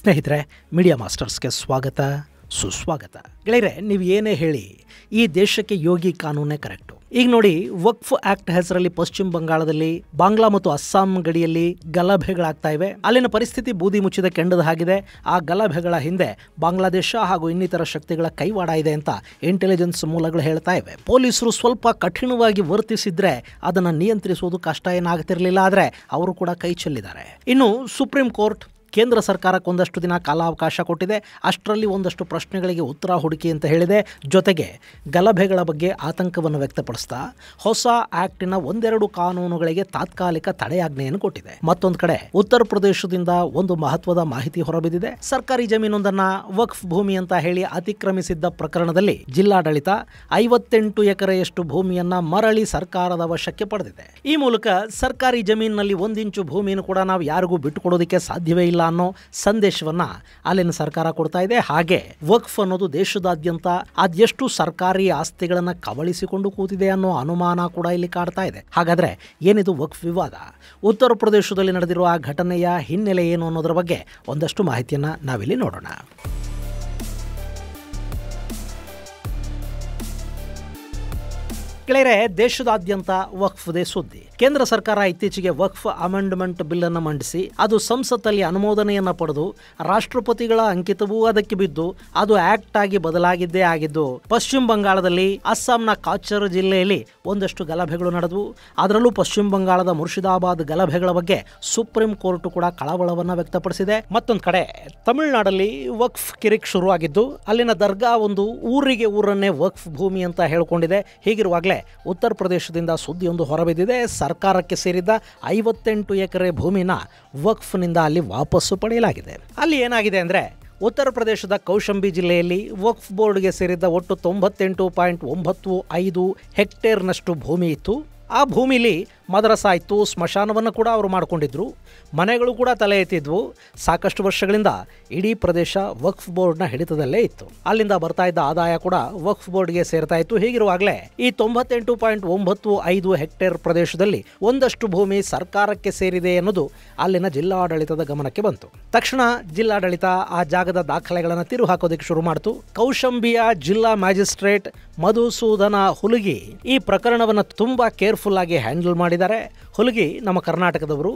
ಸ್ನೇಹಿತರೆ, ಮೀಡಿಯಾ ಮಾಸ್ಟರ್ಸ್ಗೆ ಸ್ವಾಗತ ಸುಸ್ವಾಗತ. ಗೆಳೆಯರೆ, ನೀವು ಏನೇ ಹೇಳಿ ಈ ದೇಶಕ್ಕೆ ಯೋಗಿ ಕಾನೂನೇ ಕರೆಕ್ಟು. ಈಗ ನೋಡಿ, ವಕ್ಫ್ ಆಕ್ಟ್ ಹೆಸರಲ್ಲಿ ಪಶ್ಚಿಮ ಬಂಗಾಳದಲ್ಲಿ ಬಾಂಗ್ಲಾ ಮತ್ತು ಅಸ್ಸಾಂ ಗಡಿಯಲ್ಲಿ ಗಲಭೆಗಳಾಗ್ತಾ ಇವೆ. ಅಲ್ಲಿನ ಪರಿಸ್ಥಿತಿ ಬೂದಿ ಮುಚ್ಚಿದ ಕೆಂಡದ ಹಾಗಿದೆ. ಆ ಗಲಭೆಗಳ ಹಿಂದೆ ಬಾಂಗ್ಲಾದೇಶ ಹಾಗೂ ಇನ್ನಿತರ ಶಕ್ತಿಗಳ ಕೈವಾಡ ಇದೆ ಅಂತ ಇಂಟೆಲಿಜೆನ್ಸ್ ಮೂಲಗಳು ಹೇಳ್ತಾ ಇವೆ. ಪೊಲೀಸರು ಸ್ವಲ್ಪ ಕಠಿಣವಾಗಿ ವರ್ತಿಸಿದ್ರೆ ಅದನ್ನು ನಿಯಂತ್ರಿಸುವುದು ಕಷ್ಟ ಏನಾಗ್ತಿರ್ಲಿಲ್ಲ, ಆದರೆ ಅವರು ಕೂಡ ಕೈ ಚೆಲ್ಲಿದ್ದಾರೆ. ಇನ್ನು ಸುಪ್ರೀಂ ಕೋರ್ಟ್ ಕೇಂದ್ರ ಸರ್ಕಾರಕ್ಕೆ ಒಂದಷ್ಟು ದಿನ ಕಾಲಾವಕಾಶ ಕೊಟ್ಟಿದೆ. ಅಷ್ಟರಲ್ಲಿ ಒಂದಷ್ಟು ಪ್ರಶ್ನೆಗಳಿಗೆ ಉತ್ತರ ಹುಡುಕಿ ಅಂತ ಹೇಳಿದೆ. ಜೊತೆಗೆ ಗಲಭೆಗಳ ಬಗ್ಗೆ ಆತಂಕವನ್ನು ವ್ಯಕ್ತಪಡಿಸ್ತಾ ಹೊಸ ಆಕ್ಟಿನ ಒಂದೆರಡು ಕಾನೂನುಗಳಿಗೆ ತಾತ್ಕಾಲಿಕ ತಡೆಯಾಜ್ಞೆಯನ್ನು ಕೊಟ್ಟಿದೆ. ಮತ್ತೊಂದು ಕಡೆ ಉತ್ತರ ಪ್ರದೇಶದಿಂದ ಒಂದು ಮಹತ್ವದ ಮಾಹಿತಿ ಹೊರಬಿದ್ದಿದೆ. ಸರ್ಕಾರಿ ಜಮೀನೊಂದನ್ನ ವಕ್ಫ್ ಭೂಮಿ ಅಂತ ಹೇಳಿ ಅತಿಕ್ರಮಿಸಿದ್ದ ಪ್ರಕರಣದಲ್ಲಿ ಜಿಲ್ಲಾಡಳಿತ 58 ಎಕರೆಯಷ್ಟು ಭೂಮಿಯನ್ನ ಮರಳಿ ಸರ್ಕಾರದ ವಶಕ್ಕೆ ಪಡೆದಿದೆ. ಈ ಮೂಲಕ ಸರ್ಕಾರಿ ಜಮೀನಿನಲ್ಲಿ 1 ಇಂಚು ಭೂಮಿಯನ್ನು ಕೂಡ ನಾವು ಯಾರಿಗೂ ಬಿಟ್ಟುಕೊಡೋದಕ್ಕೆ ಸಾಧ್ಯವೇ ಇಲ್ಲ ಅನ್ನೋ ಸಂದೇಶವನ್ನ ಅಲ್ಲಿನ ಸರ್ಕಾರ ಕೊಡ್ತಾ ಇದೆ. ಹಾಗೆ ವಕ್ಫ್ ಅನ್ನೋದು ದೇಶದಾದ್ಯಂತ ಅದೆಷ್ಟು ಸರ್ಕಾರಿ ಆಸ್ತಿಗಳನ್ನ ಕಬಳಿಸಿಕೊಂಡು ಕೂತಿದೆ ಅನ್ನೋ ಅನುಮಾನ ಕೂಡ ಇಲ್ಲಿ ಕಾಡ್ತಾ ಇದೆ. ಹಾಗಾದ್ರೆ ಏನಿದು ವಕ್ಫ್ ವಿವಾದ? ಉತ್ತರ ಪ್ರದೇಶದಲ್ಲಿ ನಡೆದಿರುವ ಆ ಘಟನೆಯ ಹಿನ್ನೆಲೆ ಏನು ಅನ್ನೋದರ ಬಗ್ಗೆ ಒಂದಷ್ಟು ಮಾಹಿತಿಯನ್ನ ನಾವಿಲ್ಲಿ ನೋಡೋಣ. ಗೆಳೆಯರೆ, ದೇಶದಾದ್ಯಂತ ವಕ್ಫ್ದೇ ಸುದ್ದಿ. ಕೇಂದ್ರ ಸರ್ಕಾರ ಇತ್ತೀಚೆಗೆ ವಕ್ಫ್ ಅಮೆಂಡ್ಮೆಂಟ್ ಬಿಲ್ ಅನ್ನು ಮಂಡಿಸಿ ಅದು ಸಂಸತ್ತಲ್ಲಿ ಅನುಮೋದನೆಯನ್ನು ಪಡೆದು ರಾಷ್ಟ್ರಪತಿಗಳ ಅಂಕಿತವೂ ಅದಕ್ಕೆ ಬಿದ್ದು ಅದು ಆಕ್ಟ್ ಆಗಿ ಬದಲಾಗಿದ್ದೇ ಆಗಿದ್ದು ಪಶ್ಚಿಮ ಬಂಗಾಳದಲ್ಲಿ ಅಸ್ಸಾಂನ ಕಾಚರ್ ಜಿಲ್ಲೆಯಲ್ಲಿ ಒಂದಷ್ಟು ಗಲಭೆಗಳು ನಡೆದವು. ಅದರಲ್ಲೂ ಪಶ್ಚಿಮ ಬಂಗಾಳದ ಮುರ್ಷಿದಾಬಾದ್ ಗಲಭೆಗಳ ಬಗ್ಗೆ ಸುಪ್ರೀಂ ಕೋರ್ಟ್ ಕೂಡ ಕಳವಳವನ್ನು ವ್ಯಕ್ತಪಡಿಸಿದೆ. ಮತ್ತೊಂದು ಕಡೆ ತಮಿಳುನಾಡಲ್ಲಿ ವಕ್ಫ್ ಕಿರಿಕ್ ಶುರುವಾಗಿದ್ದು ಅಲ್ಲಿನ ದರ್ಗಾ ಒಂದು ಊರನ್ನೇ ವಕ್ಫ್ ಭೂಮಿ ಅಂತ ಹೇಳ್ಕೊಂಡಿದೆ. ಹೀಗಿರುವಾಗಲೇ ಉತ್ತರ ಪ್ರದೇಶದಿಂದ ಸುದ್ದಿಯೊಂದು ಹೊರಬಿದ್ದಿದೆ. ಸರ್ಕಾರಕ್ಕೆ ಸೇರಿದ 58 ಎಕರೆ ಭೂಮಿನ ವಕ್ಫ್ನಿಂದ ಅಲ್ಲಿ ವಾಪಸ್ಸು ಪಡೆಯಲಾಗಿದೆ. ಅಲ್ಲಿ ಏನಾಗಿದೆ ಅಂದರೆ, ಉತ್ತರ ಪ್ರದೇಶದ ಕೌಶಂಬಿ ಜಿಲ್ಲೆಯಲ್ಲಿ ವಕ್ಫ್ ಬೋರ್ಡ್ಗೆ ಸೇರಿದ ಒಟ್ಟು 98.95 ಹೆಕ್ಟೇರ್ನಷ್ಟು ಭೂಮಿ ಇತ್ತು. ಆ ಭೂಮಿಲಿ ಮದ್ರಸಾ ಇತ್ತು, ಸ್ಮಶಾನವನ್ನು ಕೂಡ ಅವರು ಮಾಡಿಕೊಂಡಿದ್ರು, ಮನೆಗಳು ಕೂಡ ತಲೆ ಎತ್ತಿದ್ವು. ಸಾಕಷ್ಟು ವರ್ಷಗಳಿಂದ ಇಡೀ ಪ್ರದೇಶ ವಕ್ಫ್ ಬೋರ್ಡ್ನ ಹಿಡಿತದಲ್ಲೇ ಇತ್ತು. ಅಲ್ಲಿಂದ ಬರ್ತಾ ಇದ್ದ ಆದಾಯ ಕೂಡ ವಕ್ಫ್ ಬೋರ್ಡ್ಗೆ ಸೇರ್ತಾ ಇತ್ತು. ಹೀಗಿರುವಾಗಲೇ ಈ 98.95 ಹೆಕ್ಟೇರ್ ಪ್ರದೇಶದಲ್ಲಿ ಒಂದಷ್ಟು ಭೂಮಿ ಸರ್ಕಾರಕ್ಕೆ ಸೇರಿದೆ ಎನ್ನುವುದು ಅಲ್ಲಿನ ಜಿಲ್ಲಾಡಳಿತದ ಗಮನಕ್ಕೆ ಬಂತು. ತಕ್ಷಣ ಜಿಲ್ಲಾಡಳಿತ ಆ ಜಾಗದ ದಾಖಲೆಗಳನ್ನು ತಿರು ಹಾಕೋದಕ್ಕೆ ಶುರು ಮಾಡಿತು. ಕೌಶಂಬಿಯ ಜಿಲ್ಲಾ ಮ್ಯಾಜಿಸ್ಟ್ರೇಟ್ ಮಧುಸೂದನ ಹುಲಗಿ ಈ ಪ್ರಕರಣವನ್ನು ತುಂಬಾ ಕೇರ್ಫುಲ್ ಆಗಿ ಹ್ಯಾಂಡಲ್ ಮಾಡಿ. ಹುಲಗಿ ನಮ್ಮ ಕರ್ನಾಟಕದವರು,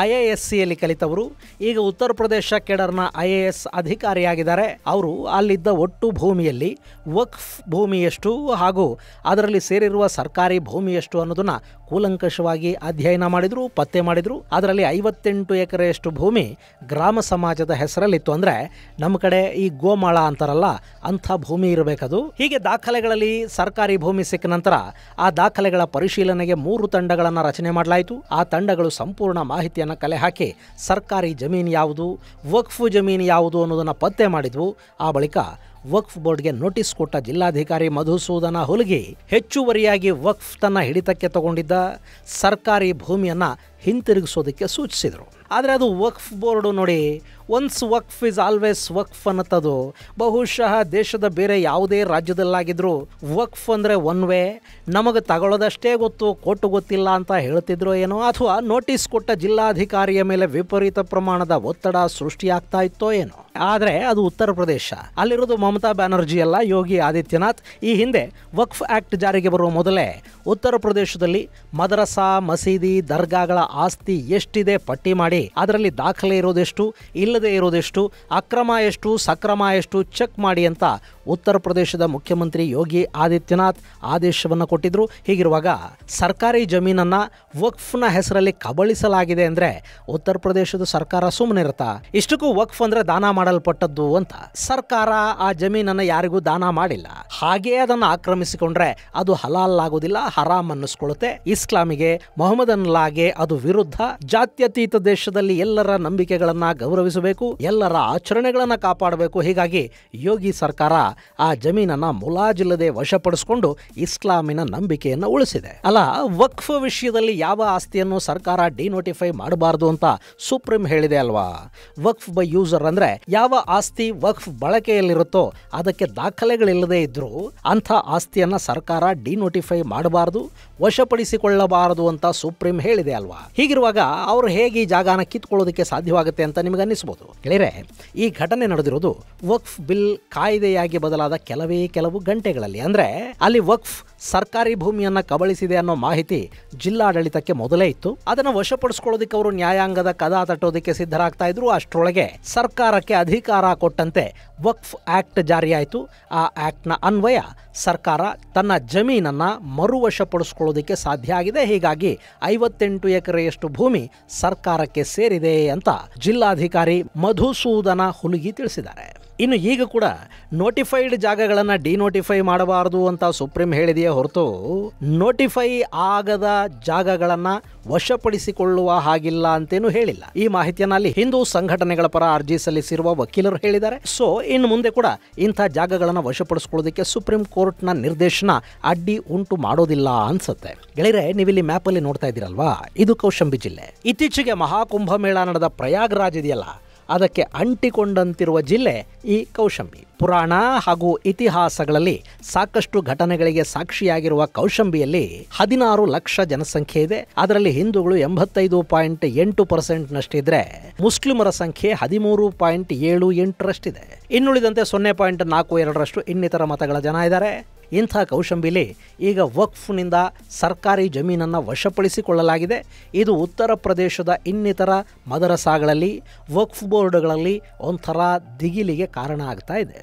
IASCಯಲ್ಲಿ ಕಲಿತವರು, ಈಗ ಉತ್ತರ ಪ್ರದೇಶ ಕೇಡರ್ನ IAS ಅಧಿಕಾರಿಯಾಗಿದ್ದಾರೆ. ಅವರು ಅಲ್ಲಿದ್ದ ಒಟ್ಟು ಭೂಮಿಯಲ್ಲಿ ವಕ್ಫ್ ಭೂಮಿ ಎಷ್ಟು ಹಾಗೂ ಅದರಲ್ಲಿ ಸೇರಿರುವ ಸರ್ಕಾರಿ ಭೂಮಿ ಎಷ್ಟು ಅನ್ನೋದನ್ನ ಕೂಲಂಕಷವಾಗಿ ಅಧ್ಯಯನ ಮಾಡಿದ್ರು, ಪತ್ತೆ ಮಾಡಿದ್ರು. ಅದರಲ್ಲಿ 58 ಎಕರೆಯಷ್ಟು ಭೂಮಿ ಗ್ರಾಮ ಸಮಾಜದ ಹೆಸರಲ್ಲಿತ್ತು. ಅಂದ್ರೆ ನಮ್ಮ ಕಡೆ ಈ ಗೋಮಾಳ ಅಂತಾರಲ್ಲ, ಅಂಥ ಭೂಮಿ ಇರಬೇಕದು. ಹೀಗೆ ದಾಖಲೆಗಳಲ್ಲಿ ಸರ್ಕಾರಿ ಭೂಮಿ ಸಿಕ್ಕ ನಂತರ ಆ ದಾಖಲೆಗಳ ಪರಿಶೀಲನೆಗೆ 3 ತಂಡಗಳನ್ನು ರಚನೆ ಮಾಡಲಾಯಿತು. ಆ ತಂಡಗಳು ಸಂಪೂರ್ಣ ಮಾಹಿತಿಯನ್ನು ಕಲೆ ಹಾಕಿ ಸರ್ಕಾರಿ ಜಮೀನು ಯಾವುದು, ವಕ್ಫ್ ಜಮೀನು ಯಾವುದು ಅನ್ನೋದನ್ನು ಪತ್ತೆ ಮಾಡಿದ್ವು. ಆ ಬಳಿಕ ವಕ್ಫ್ ಬೋರ್ಡ್ಗೆ ನೋಟಿಸ್ ಕೊಟ್ಟ ಜಿಲ್ಲಾಧಿಕಾರಿ ಮಧುಸೂದನ ಹುಲಗಿ ಹೆಚ್ಚುವರಿಯಾಗಿ ವಕ್ಫ್ ತನ್ನ ಹಿಡಿತಕ್ಕೆ ತಗೊಂಡಿದ್ದ ಸರ್ಕಾರಿ ಭೂಮಿಯನ್ನು ಹಿಂತಿರುಗಿಸೋದಕ್ಕೆ ಸೂಚಿಸಿದರು. ಆದರೆ ಅದು ವಕ್ಫ್ ಬೋರ್ಡು ನೋಡಿ, ಒನ್ಸ್ ವಕ್ಫ್ ಇಸ್ ಆಲ್ವೇಸ್ ವಕ್ಫ್ ಅನ್ನತ್ತದು. ಬಹುಶಃ ದೇಶದ ಬೇರೆ ಯಾವುದೇ ರಾಜ್ಯದಲ್ಲಾಗಿದ್ರು ವಕ್ಫ್ ಅಂದರೆ ಒನ್ ವೇ, ನಮಗೆ ತಗೊಳ್ಳೋದಷ್ಟೇ ಗೊತ್ತು, ಕೊಟ್ಟು ಗೊತ್ತಿಲ್ಲ ಅಂತ ಹೇಳ್ತಿದ್ರು ಏನೋ, ಅಥವಾ ನೋಟಿಸ್ ಕೊಟ್ಟ ಜಿಲ್ಲಾಧಿಕಾರಿಯ ಮೇಲೆ ವಿಪರೀತ ಪ್ರಮಾಣದ ಒತ್ತಡ ಸೃಷ್ಟಿಯಾಗ್ತಾ ಇತ್ತೋ ಏನೋ. ಆದರೆ ಅದು ಉತ್ತರ ಪ್ರದೇಶ, ಅಲ್ಲಿರೋದು ಮಮತಾ ಬ್ಯಾನರ್ಜಿ ಅಲ್ಲ, ಯೋಗಿ ಆದಿತ್ಯನಾಥ್. ಈ ಹಿಂದೆ ವಕ್ಫ್ ಆಕ್ಟ್ ಜಾರಿಗೆ ಬರುವ ಮೊದಲೇ ಉತ್ತರ ಪ್ರದೇಶದಲ್ಲಿ ಮದರಸಾ, ಮಸೀದಿ, ದರ್ಗಾಗಳ ಆಸ್ತಿ ಎಷ್ಟಿದೆ ಪಟ್ಟಿ ಮಾಡಿ ಅದರಲ್ಲಿ ದಾಖಲೆ ಇರೋದೆಷ್ಟು, ಇಲ್ಲದೆ ಇರೋದೆಷ್ಟು, ಅಕ್ರಮ ಎಷ್ಟು, ಸಕ್ರಮ ಎಷ್ಟು ಚೆಕ್ ಮಾಡಿ ಅಂತ ಉತ್ತರ ಪ್ರದೇಶದ ಮುಖ್ಯಮಂತ್ರಿ ಯೋಗಿ ಆದಿತ್ಯನಾಥ್ ಆದೇಶವನ್ನು ಕೊಟ್ಟಿದ್ರು. ಹೀಗಿರುವಾಗ ಸರ್ಕಾರಿ ಜಮೀನನ್ನ ವಕ್ಫ್ನ ಹೆಸರಲ್ಲಿ ಕಬಳಿಸಲಾಗಿದೆ ಅಂದ್ರೆ ಉತ್ತರ ಪ್ರದೇಶದ ಸರ್ಕಾರ ಸುಮ್ಮನೆ ಇರುತ್ತಾ? ಇಷ್ಟಕ್ಕೂ ವಕ್ಫ್ ಅಂದ್ರೆ ದಾನ ಮಾಡಲ್ಪಟ್ಟದ್ದು ಅಂತ. ಸರ್ಕಾರ ಆ ಜಮೀನನ್ನ ಯಾರಿಗೂ ದಾನ ಮಾಡಿಲ್ಲ. ಹಾಗೇ ಅದನ್ನು ಆಕ್ರಮಿಸಿಕೊಂಡ್ರೆ ಅದು ಹಲಾಲ್ ಆಗೋದಿಲ್ಲ, ಹರಾಮ್ ಅನ್ನಿಸ್ಕೊಳ್ಳುತ್ತೆ. ಇಸ್ಲಾಮಿಗೆ, ಮೊಹಮ್ಮದನ್ ಲಾಗೆ ಅದು ವಿರುದ್ಧ. ಜಾತ್ಯತೀತ ದೇಶದಲ್ಲಿ ಎಲ್ಲರ ನಂಬಿಕೆಗಳನ್ನ ಗೌರವಿಸಬೇಕು, ಎಲ್ಲರ ಆಚರಣೆಗಳನ್ನ ಕಾಪಾಡಬೇಕು. ಹೀಗಾಗಿ ಯೋಗಿ ಸರ್ಕಾರ ಆ ಜಮೀನನ್ನ ಮುಲಾಜಿಲ್ಲದೆ ವಶಪಡಿಸಿಕೊಂಡು ಇಸ್ಲಾಮಿನ ನಂಬಿಕೆಯನ್ನು ಉಳಿಸಿದೆ. ಅಲ್ಲ, ವಕ್ಫ್ ವಿಷಯದಲ್ಲಿ ಯಾವ ಆಸ್ತಿಯನ್ನು ಸರ್ಕಾರ ಡಿನೋಟಿಫೈ ಮಾಡಬಾರದು ಅಂತ ಸುಪ್ರೀಂ ಹೇಳಿದೆ ಅಲ್ವಾ? ವಕ್ಫ್ ಬೈ ಯೂಸರ್ ಅಂದ್ರೆ ಯಾವ ಆಸ್ತಿ ವಕ್ಫ್ ಬಳಕೆಯಲ್ಲಿರುತ್ತೋ ಅದಕ್ಕೆ ದಾಖಲೆಗಳಿಲ್ಲದೆ ಇದ್ರೂ ಅಂಥ ಆಸ್ತಿಯನ್ನ ಸರ್ಕಾರ ಡಿನೋಟಿಫೈ ಮಾಡಬಾರದು, ವಶಪಡಿಸಿಕೊಳ್ಳಬಾರದು ಅಂತ ಸುಪ್ರೀಂ ಹೇಳಿದೆ ಅಲ್ವಾ? ಹೀಗಿರುವಾಗ ಅವರು ಹೇಗೆ ಈ ಜಾಗನ ಕಿತ್ಕೊಳ್ಳೋದಕ್ಕೆ ಸಾಧ್ಯವಾಗುತ್ತೆ ಅಂತ ನಿಮಗೆ ಅನ್ನಿಸ್ಬೋದು. ಹೇಳ್ಬೋದು. ಗೆಳೆಯರೆ, ಈ ಘಟನೆ ನಡೆದಿರೋದು ವಕ್ಫ್ ಬಿಲ್ ಕಾಯ್ದೆಯಾಗಿ ಬದಲಾದ ಕೆಲವು ಗಂಟೆಗಳಲ್ಲಿ. ಅಂದ್ರೆ ಅಲ್ಲಿ ವಕ್ಫ್ ಸರ್ಕಾರಿ ಭೂಮಿಯನ್ನ ಕಬಳಿಸಿದೆ ಅನ್ನೋ ಮಾಹಿತಿ ಜಿಲ್ಲಾಡಳಿತಕ್ಕೆ ಮೊದಲೇ ಇತ್ತು. ಅದನ್ನು ವಶಪಡಿಸಿಕೊಳ್ಳೋದಕ್ಕೆ ಅವರು ನ್ಯಾಯಾಂಗದ ಕದ ತಟ್ಟೋದಕ್ಕೆ ಸಿದ್ಧರಾಗ್ತಾ ಇದ್ರು. ಅಷ್ಟರೊಳಗೆ ಸರ್ಕಾರಕ್ಕೆ ಅಧಿಕಾರ ಕೊಟ್ಟಂತೆ ವಕ್ಫ್ ಆಕ್ಟ್ ಜಾರಿಯಾಯಿತು. ಆ ಆಕ್ಟ್ನ ಅನ್ವಯ ಸರ್ಕಾರ ತನ್ನ ಜಮೀನನ್ನ ಮರುವಶಪಡಿಸಿಕೊಳ್ಳೋದಕ್ಕೆ ಸಾಧ್ಯ ಆಗಿದೆ. ಹೀಗಾಗಿ 58 ಎಕರೆಯಷ್ಟು ಭೂಮಿ ಸರ್ಕಾರಕ್ಕೆ ಸೇರಿದೆ ಅಂತ ಜಿಲ್ಲಾಧಿಕಾರಿ ಮಧುಸೂದನ ಹುಲಗಿ ತಿಳಿಸಿದ್ದಾರೆ. ಇನ್ನು ಈಗ ಕೂಡ ನೋಟಿಫೈಡ್ ಜಾಗಗಳನ್ನು ಡಿನೋಟಿಫೈ ಮಾಡಬಾರದು ಅಂತ ಸುಪ್ರೀಂ ಹೇಳಿದೆಯೇ ಹೊರತು ನೋಟಿಫೈ ಆಗದ ಜಾಗಗಳನ್ನು ವಶಪಡಿಸಿಕೊಳ್ಳುವ ಹಾಗಿಲ್ಲ ಅಂತೇನು ಹೇಳಿಲ್ಲ. ಈ ಮಾಹಿತಿಯನ್ನು ಅಲ್ಲಿ ಹಿಂದೂ ಸಂಘಟನೆಗಳ ಪರ ಅರ್ಜಿ ಸಲ್ಲಿಸಿರುವ ವಕೀಲರು ಹೇಳಿದ್ದಾರೆ. ಸೊ ಇನ್ನು ಮುಂದೆ ಕೂಡ ಇಂಥ ಜಾಗಗಳನ್ನು ವಶಪಡಿಸಿಕೊಳ್ಳೋದಕ್ಕೆ ಸುಪ್ರೀಂ ಕೋರ್ಟ್ನ ನಿರ್ದೇಶನ ಅಡ್ಡಿ ಉಂಟು ಮಾಡೋದಿಲ್ಲ ಅನ್ಸುತ್ತೆ. ಗೆಳೆಯರೆ, ನೀವಿಲ್ಲಿ ಮ್ಯಾಪಲ್ಲಿ ನೋಡ್ತಾ ಇದ್ದೀರಲ್ವಾ, ಇದು ಕೌಶಂಬಿ ಜಿಲ್ಲೆ. ಇತ್ತೀಚೆಗೆ ಮಹಾಕುಂಭಮೇಳ ನಡೆದ ಪ್ರಯಾಗ್ರಾಜ್ ಇದೆಯಲ್ಲ, ಅದಕ್ಕೆ ಅಂಟಿಕೊಂಡಂತಿರುವ ಜಿಲ್ಲೆ ಈ ಕೌಶಂಬಿ. ಪುರಾಣ ಹಾಗೂ ಇತಿಹಾಸಗಳಲ್ಲಿ ಸಾಕಷ್ಟು ಘಟನೆಗಳಿಗೆ ಸಾಕ್ಷಿಯಾಗಿರುವ ಕೌಶಂಬಿಯಲ್ಲಿ 16 ಲಕ್ಷ ಜನಸಂಖ್ಯೆ ಇದೆ. ಅದರಲ್ಲಿ ಹಿಂದೂಗಳು 85.8% ನಷ್ಟಿದ್ರೆ ಮುಸ್ಲಿಮರ ಸಂಖ್ಯೆ 13.78ರಷ್ಟಿದೆ. ಇನ್ನುಳಿದಂತೆ 0.42ರಷ್ಟು ಇನ್ನಿತರ ಮತಗಳ ಜನ ಇದ್ದಾರೆ. ಇಂಥ ಕೌಶಂಬಿಲಿ ಈಗ ವಕ್ಫ್ನಿಂದ ಸರ್ಕಾರಿ ಜಮೀನನ್ನು ವಶಪಡಿಸಿಕೊಳ್ಳಲಾಗಿದೆ. ಇದು ಉತ್ತರ ಪ್ರದೇಶದ ಇನ್ನಿತರ ಮದರಸಾಗಳಲ್ಲಿ ವಕ್ಫ್ ಬೋರ್ಡ್ಗಳಲ್ಲಿ ಒಂಥರ ದಿಗಿಲಿಗೆ ಕಾರಣ ಆಗ್ತಾ ಇದೆ.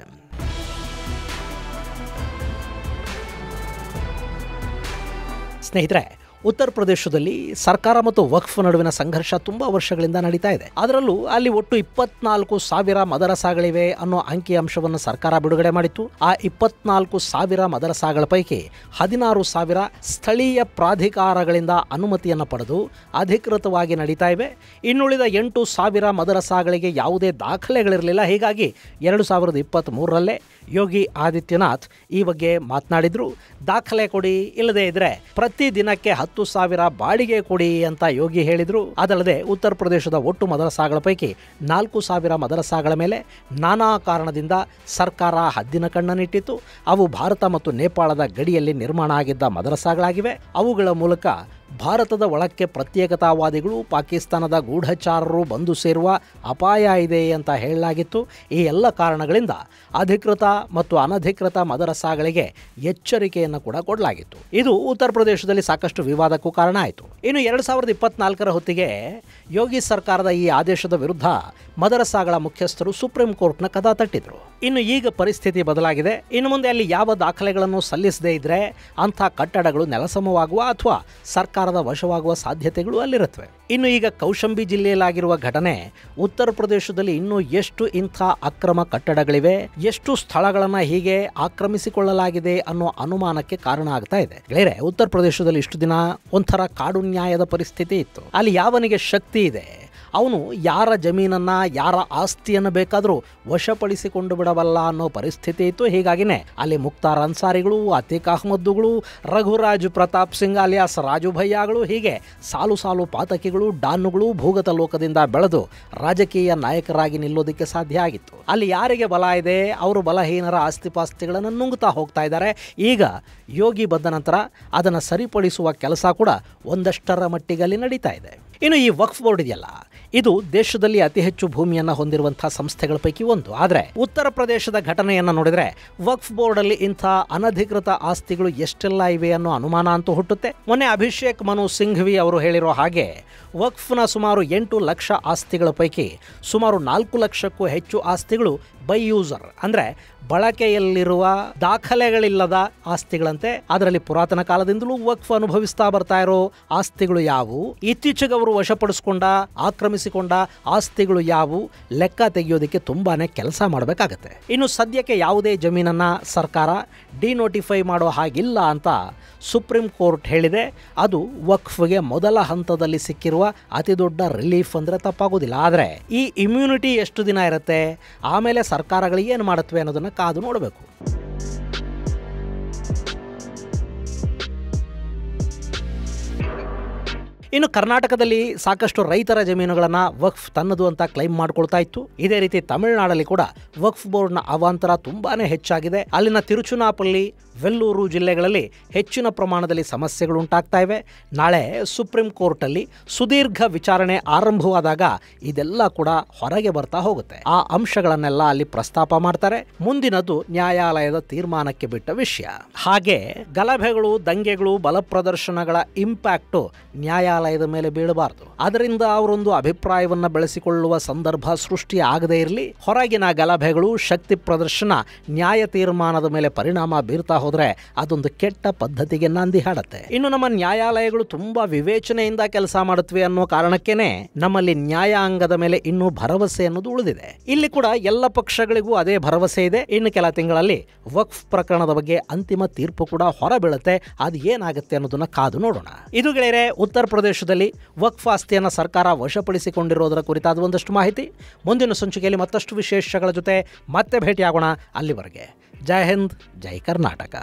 ಸ್ನೇಹಿತರೆ, ಉತ್ತರ ಪ್ರದೇಶದಲ್ಲಿ ಸರ್ಕಾರ ಮತ್ತು ವಕ್ಫ್ ನಡುವಿನ ಸಂಘರ್ಷ ತುಂಬಾ ವರ್ಷಗಳಿಂದ ನಡೀತಾ ಇದೆ. ಅದರಲ್ಲೂ ಅಲ್ಲಿ ಒಟ್ಟು 24,000 ಮದರಸಾಗಳಿವೆ ಅನ್ನೋ ಅಂಕಿಅಂಶವನ್ನು ಸರ್ಕಾರ ಬಿಡುಗಡೆ ಮಾಡಿತ್ತು. ಆ 24,000 ಮದರಸಾಗಳ ಪೈಕಿ 16,000 ಸ್ಥಳೀಯ ಪ್ರಾಧಿಕಾರಗಳಿಂದ ಅನುಮತಿಯನ್ನು ಪಡೆದು ಅಧಿಕೃತವಾಗಿ ನಡೀತಾ ಇವೆ. ಇನ್ನುಳಿದ 8,000 ಮದರಸಾಗಳಿಗೆ ಯಾವುದೇ ದಾಖಲೆಗಳಿರಲಿಲ್ಲ. ಹೀಗಾಗಿ 2023ರಲ್ಲೇ ಯೋಗಿ ಆದಿತ್ಯನಾಥ್ ಈ ಬಗ್ಗೆ ಮಾತನಾಡಿದ್ರು. ದಾಖಲೆ ಕೊಡಿ, ಇಲ್ಲದೇ ಇದ್ರೆ ಪ್ರತಿ ದಿನಕ್ಕೆ 10,000 ಬಾಡಿಗೆ ಕೊಡಿ ಅಂತ ಯೋಗಿ ಹೇಳಿದ್ರು. ಅದಲ್ಲದೆ ಉತ್ತರ ಪ್ರದೇಶದ ಒಟ್ಟು ಮದರಸಾಗಳ ಪೈಕಿ 4,000 ಮದರಸಾಗಳ ಮೇಲೆ ನಾನಾ ಕಾರಣದಿಂದ ಸರ್ಕಾರ ಹದ್ದಿನ ಕಣ್ಣನ್ನಿಟ್ಟಿತ್ತು. ಅವು ಭಾರತ ಮತ್ತು ನೇಪಾಳದ ಗಡಿಯಲ್ಲಿ ನಿರ್ಮಾಣ ಆಗಿದ್ದ ಮದರಸಾಗಳಾಗಿವೆ. ಅವುಗಳ ಮೂಲಕ ಭಾರತದ ಒಳಕ್ಕೆ ಪ್ರತ್ಯೇಕತಾವಾದಿಗಳು, ಪಾಕಿಸ್ತಾನದ ಗೂಢಚಾರರು ಬಂದು ಸೇರುವ ಅಪಾಯ ಇದೆ ಅಂತ ಹೇಳಲಾಗಿತ್ತು. ಈ ಎಲ್ಲ ಕಾರಣಗಳಿಂದ ಅಧಿಕೃತ ಮತ್ತು ಅನಧಿಕೃತ ಮದರಸಾಗಳಿಗೆ ಎಚ್ಚರಿಕೆಯನ್ನು ಕೂಡ ಕೊಡಲಾಗಿತ್ತು. ಇದು ಉತ್ತರ ಪ್ರದೇಶದಲ್ಲಿ ಸಾಕಷ್ಟು ವಿವಾದಕ್ಕೂ ಕಾರಣ ಆಯಿತು. ಇನ್ನು 2024ರ ಹೊತ್ತಿಗೆ ಯೋಗಿ ಸರ್ಕಾರದ ಈ ಆದೇಶದ ವಿರುದ್ಧ ಮದರಸಾಗಳ ಮುಖ್ಯಸ್ಥರು ಸುಪ್ರೀಂ ಕೋರ್ಟ್ನ ಕದ ತಟ್ಟಿದ್ರು. ಇನ್ನು ಈಗ ಪರಿಸ್ಥಿತಿ ಬದಲಾಗಿದೆ. ಇನ್ನು ಮುಂದೆ ಅಲ್ಲಿ ಯಾವ ದಾಖಲೆಗಳನ್ನು ಸಲ್ಲಿಸದೇ ಇದ್ರೆ ಅಂಥ ಕಟ್ಟಡಗಳು ನೆಲಸಮವಾಗುವ ಅಥವಾ ಸರ್ಕಾರದ ವಶವಾಗುವ ಸಾಧ್ಯತೆಗಳು ಅಲ್ಲಿರುತ್ತವೆ. ಇನ್ನು ಈಗ ಕೌಶಂಬಿ ಜಿಲ್ಲೆಯಲ್ಲಾಗಿರುವ ಘಟನೆ ಉತ್ತರ ಪ್ರದೇಶದಲ್ಲಿ ಇನ್ನೂ ಎಷ್ಟು ಇಂಥ ಅಕ್ರಮ ಕಟ್ಟಡಗಳಿವೆ, ಎಷ್ಟು ಸ್ಥಳಗಳನ್ನು ಹೀಗೆ ಆಕ್ರಮಿಸಿಕೊಳ್ಳಲಾಗಿದೆ ಅನ್ನೋ ಅನುಮಾನಕ್ಕೆ ಕಾರಣ ಆಗ್ತಾ ಇದೆ. ಗೆಳೆಯರೆ, ಉತ್ತರ ಪ್ರದೇಶದಲ್ಲಿ ಇಷ್ಟು ದಿನ ಒಂಥರ ಕಾಡು ನ್ಯಾಯದ ಪರಿಸ್ಥಿತಿ ಇತ್ತು. ಅಲ್ಲಿ ಯಾವನಿಗೆ ಶಕ್ತಿ ಇದೆ ಅವನು ಯಾರ ಜಮೀನನ್ನ, ಯಾರ ಆಸ್ತಿಯನ್ನು ಬೇಕಾದರೂ ವಶಪಡಿಸಿಕೊಂಡು ಬಿಡಬಲ್ಲ ಅನ್ನೋ ಪರಿಸ್ಥಿತಿ ಇತ್ತು. ಹೀಗಾಗಿನೇ ಅಲ್ಲಿ ಮುಕ್ತಾರ್ ಅನ್ಸಾರಿಗಳು, ಅತೀಕ್ ಅಹ್ಮದ್ದುಗಳು, ರಘುರಾಜ್ ಪ್ರತಾಪ್ ಸಿಂಗ್ ಅಲಿಯಾಸ್ ರಾಜು ಭಯ್ಯಾಗಳು, ಹೀಗೆ ಸಾಲು ಸಾಲು ಪಾತಕಿಗಳು, ಡಾನ್ನುಗಳು ಭೂಗತ ಲೋಕದಿಂದ ಬೆಳೆದು ರಾಜಕೀಯ ನಾಯಕರಾಗಿ ನಿಲ್ಲೋದಕ್ಕೆ ಸಾಧ್ಯ ಆಗಿತ್ತು. ಅಲ್ಲಿ ಯಾರಿಗೆ ಬಲ ಇದೆ ಅವರು ಬಲಹೀನರ ಆಸ್ತಿಪಾಸ್ತಿಗಳನ್ನು ನುಂಗುತ್ತಾ ಹೋಗ್ತಾ ಇದ್ದಾರೆ. ಈಗ ಯೋಗಿ ಬಂದ ನಂತರ ಅದನ್ನು ಸರಿಪಡಿಸುವ ಕೆಲಸ ಕೂಡ ಒಂದಷ್ಟರ ಮಟ್ಟಿಗೆ ಅಲ್ಲಿ ನಡೀತಾ ಇದೆ. ಇನ್ನು ಈ ವಕ್ಫ್ ಬೋರ್ಡ್ ಇದೆಯಲ್ಲ, ಇದು ದೇಶದಲ್ಲಿ ಅತಿ ಹೆಚ್ಚು ಭೂಮಿಯನ್ನು ಹೊಂದಿರುವಂತಹ ಸಂಸ್ಥೆಗಳ ಪೈಕಿ ಒಂದು. ಆದರೆ ಉತ್ತರ ಪ್ರದೇಶದ ಘಟನೆಯನ್ನು ನೋಡಿದರೆ ವಕ್ಫ್ ಬೋರ್ಡ್ ಅಲ್ಲಿ ಇಂಥ ಅನಧಿಕೃತ ಆಸ್ತಿಗಳು ಎಷ್ಟೆಲ್ಲ ಇವೆ ಅನ್ನೋ ಅನುಮಾನ ಅಂತೂ ಹುಟ್ಟುತ್ತೆ. ಮೊನ್ನೆ ಅಭಿಷೇಕ್ ಮನು ಸಿಂಘ್ವಿ ಅವರು ಹೇಳಿರೋ ಹಾಗೆ ವಕ್ಫ್ನ ಸುಮಾರು 8 ಲಕ್ಷ ಆಸ್ತಿಗಳ ಪೈಕಿ ಸುಮಾರು 4 ಲಕ್ಷಕ್ಕೂ ಹೆಚ್ಚು ಆಸ್ತಿಗಳು ಬೈ ಯೂಸರ್, ಅಂದರೆ ಬಳಕೆಯಲ್ಲಿರುವ ದಾಖಲೆಗಳಿಲ್ಲದ ಆಸ್ತಿಗಳಂತೆ. ಅದರಲ್ಲಿ ಪುರಾತನ ಕಾಲದಿಂದಲೂ ವಕ್ಫ್ ಅನುಭವಿಸ್ತಾ ಬರ್ತಾ ಇರೋ ಆಸ್ತಿಗಳು ಯಾವುವು, ಇತ್ತೀಚೆಗೆ ಅವರು ವಶಪಡಿಸಿಕೊಂಡ ಆಕ್ರಮಿಸಿಕೊಂಡ ಆಸ್ತಿಗಳು ಯಾವುವು, ಲೆಕ್ಕ ತೆಗೆಯೋದಕ್ಕೆ ತುಂಬಾನೇ ಕೆಲಸ ಮಾಡಬೇಕಾಗತ್ತೆ. ಇನ್ನು ಸದ್ಯಕ್ಕೆ ಯಾವುದೇ ಜಮೀನನ್ನ ಸರ್ಕಾರ ಡಿನೋಟಿಫೈ ಮಾಡೋ ಹಾಗಿಲ್ಲ ಅಂತ ಸುಪ್ರೀಂ ಕೋರ್ಟ್ ಹೇಳಿದೆ. ಅದು ವಕ್ಫ್ಗೆ ಮೊದಲ ಹಂತದಲ್ಲಿ ಸಿಕ್ಕಿರುವ ಅತಿ ದೊಡ್ಡ ರಿಲೀಫ್ ಅಂದರೆ ತಪ್ಪಾಗೋದಿಲ್ಲ. ಆದರೆ ಈ ಇಮ್ಯುನಿಟಿ ಎಷ್ಟು ದಿನ ಇರುತ್ತೆ, ಆಮೇಲೆ ಸರ್ಕಾರಗಳು ಏನು ಮಾಡುತ್ತವೆ ಅನ್ನೋದನ್ನು ಕಾದು ನೋಡಬೇಕು. ಇನ್ನು ಕರ್ನಾಟಕದಲ್ಲಿ ಸಾಕಷ್ಟು ರೈತರ ಜಮೀನುಗಳನ್ನು ವಕ್ಫ್ ತನ್ನದು ಅಂತ ಕ್ಲೈಮ್ ಮಾಡ್ಕೊಳ್ತಾ ಇತ್ತು. ಇದೇ ರೀತಿ ತಮಿಳುನಾಡಲ್ಲಿ ಕೂಡ ವಕ್ಫ್ ಬೋರ್ಡ್ನ ಅವಾಂತರ ತುಂಬಾನೇ ಹೆಚ್ಚಾಗಿದೆ. ಅಲ್ಲಿನ ತಿರುಚುನಾಪಲ್ಲಿ, ವೆಲ್ಲೂರು ಜಿಲ್ಲೆಗಳಲ್ಲಿ ಹೆಚ್ಚಿನ ಪ್ರಮಾಣದಲ್ಲಿ ಸಮಸ್ಯೆಗಳು ಉಂಟಾಗ್ತಾ ಇವೆ. ನಾಳೆ ಸುಪ್ರೀಂ ಕೋರ್ಟಲ್ಲಿ ಸುದೀರ್ಘ ವಿಚಾರಣೆ ಆರಂಭವಾದಾಗ ಇದೆಲ್ಲ ಕೂಡ ಹೊರಗೆ ಬರ್ತಾ ಹೋಗುತ್ತೆ. ಆ ಅಂಶಗಳನ್ನೆಲ್ಲ ಅಲ್ಲಿ ಪ್ರಸ್ತಾಪ ಮಾಡ್ತಾರೆ. ಮುಂದಿನದು ನ್ಯಾಯಾಲಯದ ತೀರ್ಮಾನಕ್ಕೆ ಬಿಟ್ಟ ವಿಷಯ. ಹಾಗೆ ಗಲಭೆಗಳು, ದಂಗೆಗಳು, ಬಲಪ್ರದರ್ಶನಗಳ ಇಂಪ್ಯಾಕ್ಟು ನ್ಯಾಯಾಲಯದ ಮೇಲೆ ಬೀಳಬಾರದು. ಅದರಿಂದ ಅವರೊಂದು ಅಭಿಪ್ರಾಯವನ್ನ ಬೆಳೆಸಿಕೊಳ್ಳುವ ಸಂದರ್ಭ ಸೃಷ್ಟಿ ಆಗದೇ ಇರಲಿ. ಹೊರಗಿನ ಗಲಭೆಗಳು, ಶಕ್ತಿ ಪ್ರದರ್ಶನ ನ್ಯಾಯ ತೀರ್ಮಾನದ ಮೇಲೆ ಪರಿಣಾಮ ಬೀರ್ತಾ ಹೋದ್ರೆ ಅದೊಂದು ಕೆಟ್ಟ ಪದ್ಧತಿಗೆ ನಾಂದಿ ಹಾಡತ್ತೆ. ಇನ್ನು ನಮ್ಮ ನ್ಯಾಯಾಲಯಗಳು ತುಂಬಾ ವಿವೇಚನೆಯಿಂದ ಕೆಲಸ ಮಾಡುತ್ತವೆ ಅನ್ನೋ ಕಾರಣಕ್ಕೇನೆ ನಮ್ಮಲ್ಲಿ ನ್ಯಾಯಾಂಗದ ಮೇಲೆ ಇನ್ನೂ ಭರವಸೆ ಅನ್ನೋದು ಉಳಿದಿದೆ. ಇಲ್ಲಿ ಕೂಡ ಎಲ್ಲ ಪಕ್ಷಗಳಿಗೂ ಅದೇ ಭರವಸೆ ಇದೆ. ಇನ್ನು ಕೆಲ ತಿಂಗಳಲ್ಲಿ ವಕ್ಫ್ ಪ್ರಕರಣದ ಬಗ್ಗೆ ಅಂತಿಮ ತೀರ್ಪು ಕೂಡ ಹೊರಬೀಳುತ್ತೆ. ಅದು ಏನಾಗುತ್ತೆ ಅನ್ನೋದನ್ನ ಕಾದು ನೋಡೋಣ. ಇದು ಗೆಳೆಯರೆ, ಉತ್ತರ ಪ್ರದೇಶದಲ್ಲಿ ವಕ್ಫ್ ಆಸ್ತಿಯನ್ನು ಸರ್ಕಾರ ವಶಪಡಿಸಿಕೊಂಡಿರೋದರ ಕುರಿತಾದ ಒಂದಷ್ಟು ಮಾಹಿತಿ. ಮುಂದಿನ ಸಂಚಿಕೆಯಲ್ಲಿ ಮತ್ತಷ್ಟು ವಿಶೇಷಗಳ ಜೊತೆ ಮತ್ತೆ ಭೇಟಿಯಾಗೋಣ. ಅಲ್ಲಿವರೆಗೆ ಜೈ ಹಿಂದ್, ಜೈ ಕರ್ನಾಟಕ.